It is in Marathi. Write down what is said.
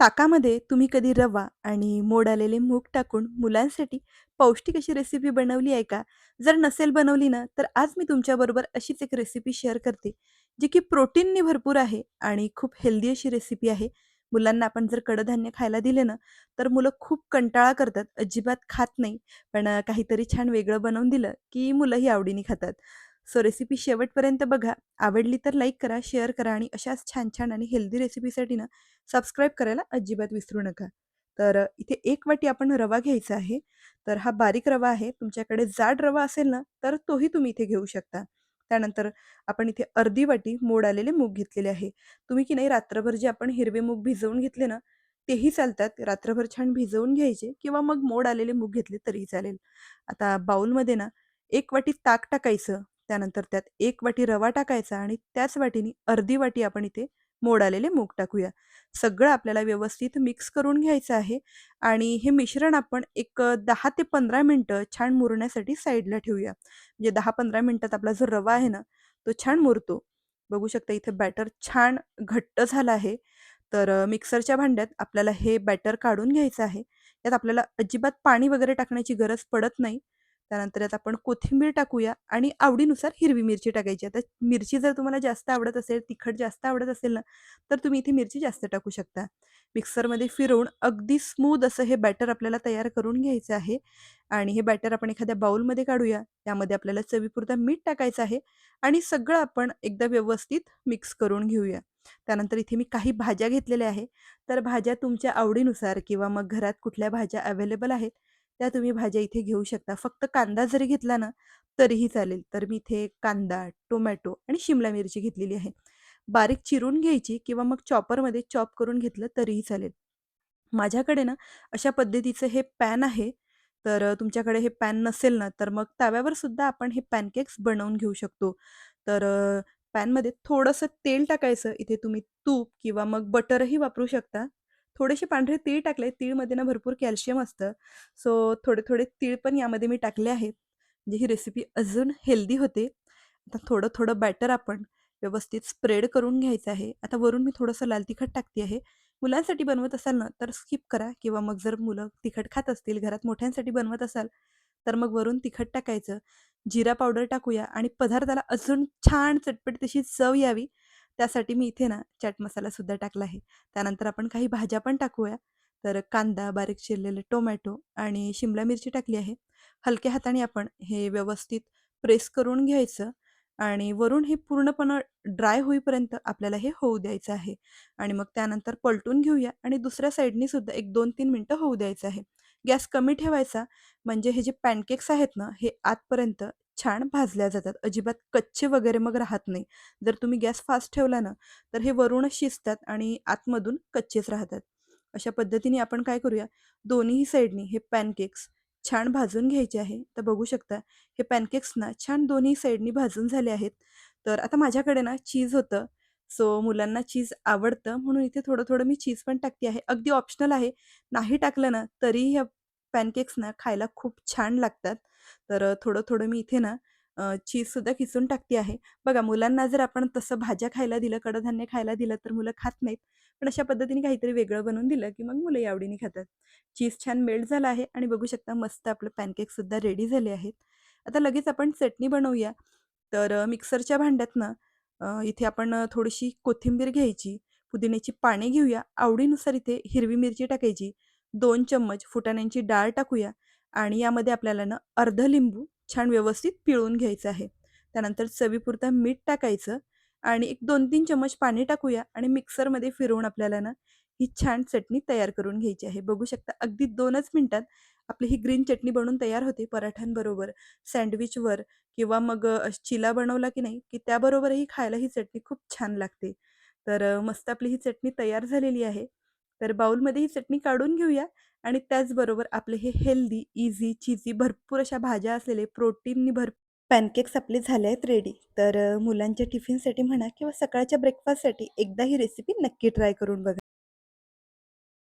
ताकामध्ये तुम्ही कधी रवा आणि मोड आलेले मूग टाकून मुलांसाठी पौष्टिक अशी रेसिपी बनवली आहे का? जर नसेल बनवली ना, तर आज मी तुमच्याबरोबर अशीच एक रेसिपी शेअर करते, जी की प्रोटीननी भरपूर आहे आणि खूप हेल्दी अशी रेसिपी आहे. मुलांना आपण जर कडधान्य खायला दिले ना, तर मुलं खूप कंटाळा करतात, अजिबात खात नाही. पण काहीतरी छान वेगळं बनवून दिलं, की मुलंही आवडीने खातात. सो रेसिपी शेवटपर्यंत बघा. आवडली तर लाईक करा, शेअर करा आणि अशाच छान-छान आणि हेल्दी रेसिपीसाठी ना सबस्क्राईब करायला अजिबात विसरू नका. तर इथे 1 वाटी आपण रवा घ्यायचा आहे. तर हा बारीक रवा आहे. तुमच्याकडे जाड रवा असेल ना, तर तोही तुम्ही इथे घेऊ शकता. त्यानंतर आपण इथे अर्धी वाटी मोड आलेले मूग घेतलेले आहे. तुम्ही की नाही रात्रभर जे आपण हिरवे मूग भिजवून घेतले ना, तेही चालतात. रात्रभर छान भिजवून घ्यायचे किंवा मग मोड आलेले मूग घेतले तरीही चालेल. आता बाउलमध्ये ना 1 वाटी ताक टाकायचं. त्यानंतर त्यात 1 वाटी रवा टाकायचा आणि त्याच वाटीने अर्धी वाटी आपण इथे मोड आलेले मूग टाकूया. सगळं आपल्याला व्यवस्थित मिक्स करून घ्यायचं आहे आणि हे मिश्रण आपण एक 10 ते 15 मिनिटं छान मुरण्यासाठी साईडला ठेवूया. म्हणजे 10-15 मिनिटात आपला जो रवा आहे ना, तो छान मुरतो. बघू शकता इथे बॅटर छान घट्ट झालं आहे. तर मिक्सरच्या भांड्यात आपल्याला हे बॅटर काढून घ्यायचं आहे. यात आपल्याला अजिबात पाणी वगैरे टाकण्याची गरज पडत नाही. त्यानंतर यात आपण कोथिंबीर टाकूया आणि आवडीनुसार हिरवी मिरची टाकायची. आता मिरची जर तुम्हाला जास्त आवडत असेल, तिखट जास्त आवडत असेल ना, तर तुम्ही इथे मिरची जास्त टाकू शकता. मिक्सरमध्ये फिरवून अगदी स्मूथ असं हे बॅटर आपल्याला तयार करून घ्यायचं आहे आणि हे बॅटर आपण एखाद्या बाउलमध्ये काढूया. त्यामध्ये आपल्याला चवीपुरतं मीठ टाकायचं आहे आणि सगळं आपण एकदा व्यवस्थित मिक्स करून घेऊया. त्यानंतर इथे मी काही भाज्या घेतलेल्या आहे. तर भाज्या तुमच्या आवडीनुसार किंवा मग घरात कुठल्या भाज्या अवेलेबल आहेत, त्या तुम्ही भाज्या इथे घेऊ शकता. फक्त कांदा जरी घेतला ना, तरीही चालेल. तर मी इथे कांदा, टोमॅटो आणि शिमला मिरची घेतलेली आहे. बारीक चिरून घ्यायची किंवा मग चॉपरमध्ये चॉप करून घेतलं तरीही चालेल. माझ्याकडे ना अशा पद्धतीचं हे पॅन आहे. तर तुमच्याकडे हे पॅन नसेल ना, तर मग तव्यावर सुद्धा आपण हे पॅनकेक्स बनवून घेऊ शकतो. तर पॅनमध्ये थोडंसं तेल टाकायचं. इथे तुम्ही तूप किंवा मग बटरही वापरू शकता. थोडेसे पांढरे तीळ टाकले. तीळमध्ये ना भरपूर कॅल्शियम असतं. सो थोडे-थोडे तीळ पण यामध्ये मी टाकले आहेत. म्हणजे ही रेसिपी अजून हेल्दी होते. आता थोडं-थोडं बॅटर आपण व्यवस्थित स्प्रेड करून घ्यायचं आहे. आता वरून मी थोडंसं लाल तिखट टाकते आहे. मुलांसाठी बनवत असाल ना, तर स्किप करा किंवा मग जर मुलं तिखट खात असतील, घरात मोठ्यांसाठी बनवत असाल, तर मग वरून तिखट टाकायचं. जिरा पावडर टाकूया आणि पदार्थाला अजून छान चटपटीत अशी चव यावी, त्यासाठी मी इथे ना चाट मसालासुद्धा टाकला आहे. त्यानंतर आपण काही भाज्या पण टाकूया. तर कांदा, बारीक चिरलेले टोमॅटो आणि शिमला मिरची टाकली आहे. हलक्या हाताने आपण हे व्यवस्थित प्रेस करून घ्यायचं आणि वरून हे पूर्णपणे ड्राय होईपर्यंत आपल्याला हे होऊ द्यायचं आहे. आणि मग त्यानंतर पलटून घेऊया आणि दुसऱ्या साईडनी सुद्धा एक 2-3 मिनिटं होऊ द्यायचं आहे. गॅस कमी ठेवायचा म्हणजे हे जे पॅनकेक्स आहेत ना, हे आतपर्यंत छान भाजल्या जातात. अजिबात कच्चे वगैरे मग राहत नाही. जर तुम्ही गॅस फास्ट ठेवला ना, तर हे वरूनच शिजतात आणि आतमधून कच्चेच राहतात. अशा पद्धतीने आपण काय करूया, दोन्ही साईडनी हे पॅनकेक्स छान भाजून घ्यायचे आहे. तर बघू शकता हे पॅनकेक्स ना छान दोन्ही साईडनी भाजून झाले आहेत. तर आता माझ्याकडे ना चीज होतं. सो मुलांना चीज आवडतं म्हणून इथे थोडं-थोडं मी चीज पण टाकते आहे. अगदी ऑप्शनल आहे. नाही टाकलं ना तरी ह्या पॅनकेक्स ना खायला खूप छान लागतात. तर थोडं-थोडं मी इथे ना चीजसुद्धा किसून टाकते आहे. बघा मुलांना जर आपण तसं भाज्या खायला दिलं, कडधान्य खायला दिलं तर मुलं खात नाहीत. पण अशा पद्धतीने काहीतरी वेगळं बनवून दिलं, की मग मुलंही आवडीने खातात. चीज छान मेल्ट झाला आहे आणि बघू शकता मस्त आपलं पॅनकेकसुद्धा रेडी झाले आहेत. आता लगेच आपण चटणी बनवूया. तर मिक्सरच्या भांड्यात ना इथे आपण थोडीशी कोथिंबीर घ्यायची, पुदिन्याची पाने घेऊया, आवडीनुसार इथे हिरवी मिरची टाकायची, 2 चम्मच फुटाण्यांची डाळ टाकूया आणि यामध्ये आपल्याला ना अर्ध लिंबू छान व्यवस्थित पिळून घ्यायचं आहे. त्यानंतर चवीपुरतं मीठ टाकायचं आणि एक 2-3 चम्मच पाणी टाकूया आणि मिक्सरमध्ये फिरवून आपल्याला ना ही छान चटणी तयार करून घ्यायची आहे. बघू शकता अगदी 2च मिनिटात आपली ही ग्रीन चटणी बनवून तयार होते पराठ्यांबरोबर, सँडविचवर किंवा मग चिला बनवला की नाही, की त्याबरोबरही खायला ही चटणी खूप छान लागते. तर मस्त आपली ही चटणी तयार झालेली आहे. तर बाउलमध्ये ही चटणी काढून घेऊया आणि त्याचबरोबर आपले हे हेल्दी, ईझी, चीझी भरपूर अशा भाज्या असलेले प्रोटीननी पॅनकेक्स आपले झाले आहेत रेडी. तर मुलांच्या टिफिनसाठी म्हणा किंवा सकाळच्या ब्रेकफास्टसाठी एकदा ही रेसिपी नक्की ट्राय करून बघा.